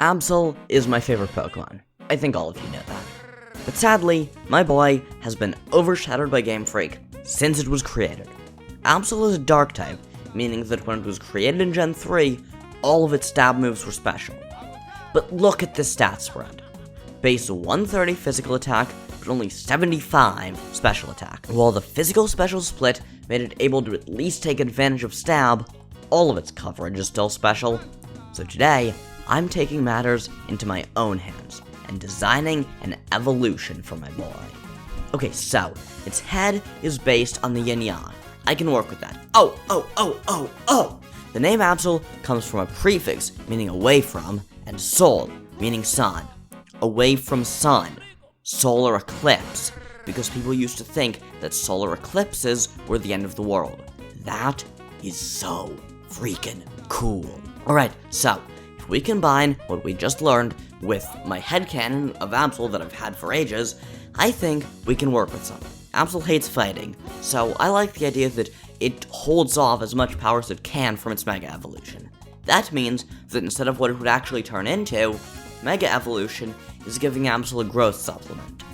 Absol is my favorite Pokemon. I think all of you know that. But sadly, my boy has been overshadowed by Game Freak since it was created. Absol is a dark type, meaning that when it was created in Gen 3, all of its stab moves were special. But look at the stat spread. Base 130 physical attack, but only 75 special attack. While the physical special split made it able to at least take advantage of stab, all of its coverage is still special. So today, I'm taking matters into my own hands and designing an evolution for my boy. Okay, so its head is based on the yin-yang. I can work with that. Oh! The name Absol comes from a prefix meaning away from, and sol, meaning sun. Away from sun. Solar eclipse, because people used to think that solar eclipses were the end of the world. That is so freaking cool. Alright, so, if we combine what we just learned with my headcanon of Absol that I've had for ages, I think we can work with something. Absol hates fighting, so I like the idea that it holds off as much power as it can from its Mega Evolution. That means that instead of what it would actually turn into, Mega Evolution is giving Absol a growth supplement.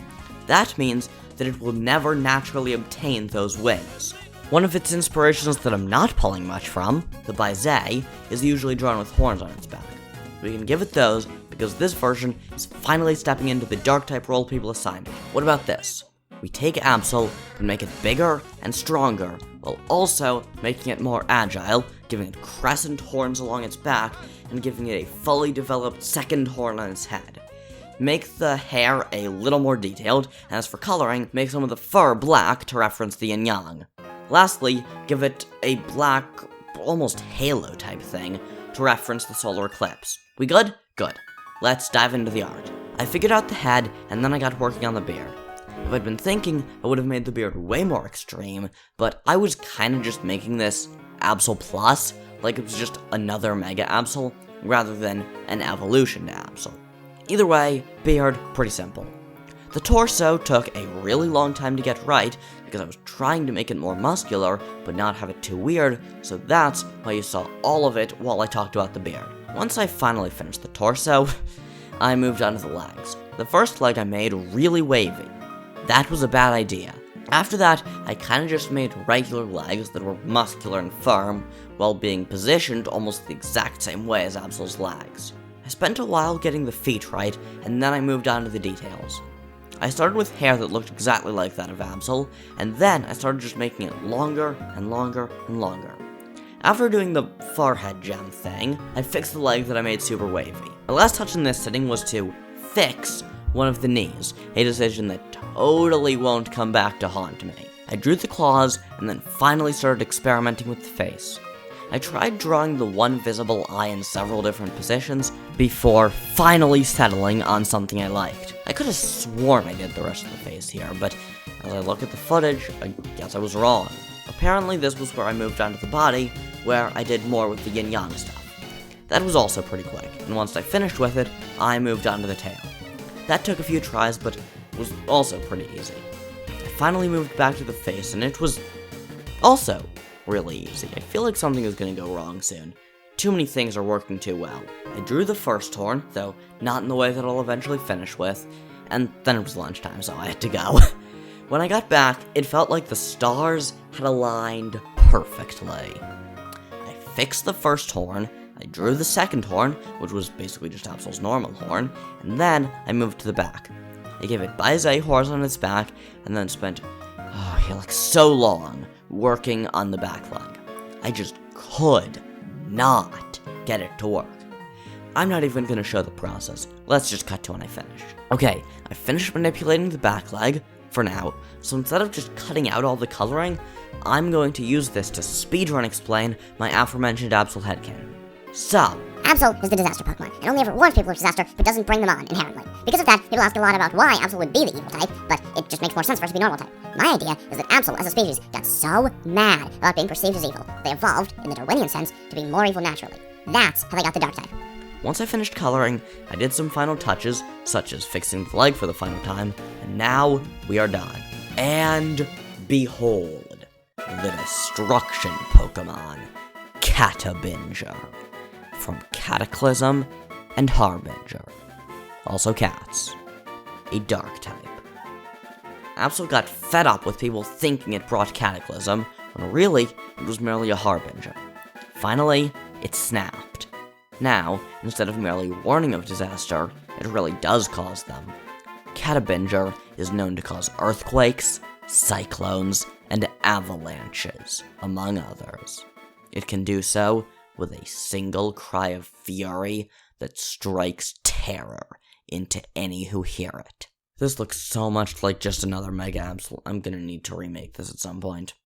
That means that it will never naturally obtain those wings. One of its inspirations that I'm not pulling much from, the Baizet, is usually drawn with horns on its back. We can give it those because this version is finally stepping into the dark-type role people assigned it. What about this? We take Absol and make it bigger and stronger, while also making it more agile, giving it crescent horns along its back, and giving it a fully developed second horn on its head. Make the hair a little more detailed, and as for coloring, make some of the fur black to reference the yin-yang. Lastly, give it a black, almost halo type thing, to reference the solar eclipse. We good? Good. Let's dive into the art. I figured out the head, and then I got working on the beard. If I'd been thinking, I would have made the beard way more extreme, but I was kinda just making this Absol Plus, like it was just another Mega Absol, rather than an evolution to Absol. Either way, beard, pretty simple. The torso took a really long time to get right, because I was trying to make it more muscular, but not have it too weird, so that's why you saw all of it while I talked about the beard. Once I finally finished the torso, I moved on to the legs. The first leg I made really wavy. That was a bad idea. After that, I kinda just made regular legs that were muscular and firm, while being positioned almost the exact same way as Absol's legs. I spent a while getting the feet right, and then I moved on to the details. I started with hair that looked exactly like that of Absol, and then I started just making it longer and longer and longer. After doing the forehead gem thing, I fixed the leg that I made super wavy. My last touch in this sitting was to fix one of the knees, a decision that totally won't come back to haunt me. I drew the claws, and then finally started experimenting with the face. I tried drawing the one visible eye in several different positions, before finally settling on something I liked. I could have sworn I did the rest of the face here, but as I look at the footage, I guess I was wrong. Apparently this was where I moved on to the body, where I did more with the yin-yang stuff. That was also pretty quick, and once I finished with it, I moved on to the tail. That took a few tries, but was also pretty easy. I finally moved back to the face, and it was also really easy. I feel like something is gonna go wrong soon. Too many things are working too well. I drew the first horn, though not in the way that I'll eventually finish with, and then it was lunchtime, so I had to go. When I got back, it felt like the stars had aligned perfectly. I fixed the first horn, I drew the second horn, which was basically just Absol's normal horn, and then I moved to the back. I gave it Baizet horns on its back, and then spent, so long working on the back leg. I just could not get it to work. I'm not even gonna show the process. Let's just cut to when I finish. Okay, I finished manipulating the back leg, for now, so instead of just cutting out all the coloring, I'm going to use this to speedrun explain my aforementioned Absol headcanon. So, Absol is the disaster Pokemon, and only ever warns people of disaster, but doesn't bring them on, inherently. Because of that, people ask a lot about why Absol would be the evil type, but it just makes more sense for it to be normal type. My idea is that Absol, as a species, got so mad about being perceived as evil, they evolved, in the Darwinian sense, to be more evil naturally. That's how they got the dark type. Once I finished coloring, I did some final touches, such as fixing the leg for the final time, and now we are done. And behold, the destruction Pokemon, Catabinger. From Cataclysm and Harbinger. Also cats. A dark type. Absol got fed up with people thinking it brought Cataclysm, when really, it was merely a Harbinger. Finally, it snapped. Now, instead of merely warning of disaster, it really does cause them. Catabinger is known to cause earthquakes, cyclones, and avalanches, among others. It can do so with a single cry of fury that strikes terror into any who hear it. This looks so much like just another Mega Absol. I'm gonna need to remake this at some point.